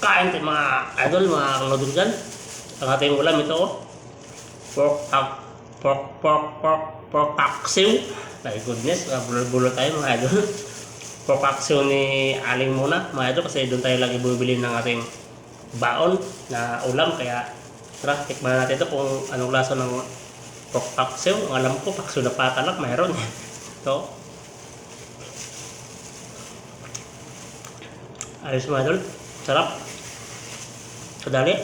Kain tayo mga idol, mga kalodol dyan. Ang ating ulam ito, pork paksiw. My goodness, bulo tayo mga idol. Pork paksiw ni Aling muna mga idol, kasi doon tayo lagi bumibili ng ating baon na ulam. Kaya tara, tikman natin ito kung anong lasa ng pork paksiw. Ang alam ko, paksiw na pata lang, mayroon. Ito, ayos mga idol, sarap. Kadali.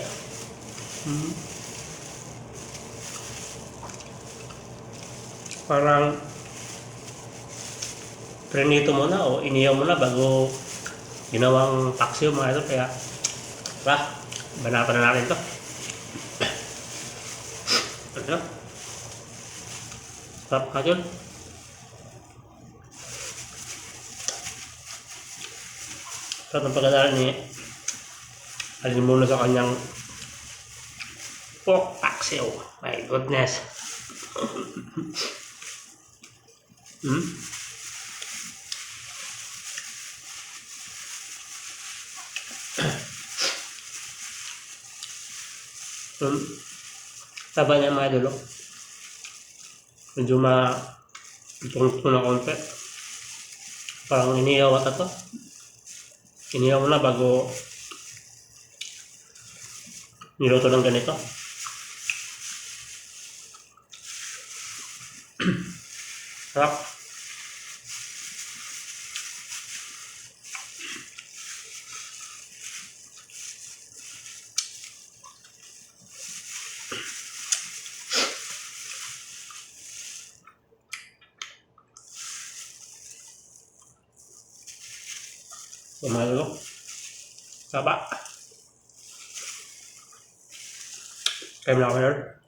Parang prinito muna o iniyaw muna bago ginawang paksiw mga ito. Kaya banatan na natin ito. Ito, sarap ka dyan. Sarap ng pagkadala ni Aling muna sa kanyang pork paksiw. My goodness. Taba niya mga idol. Medyo itong na konti. Parang iniyaw ata to. Iniyaw na bago niluto ng ganito. Sarap. Lumalo. Taba. Kaya na ako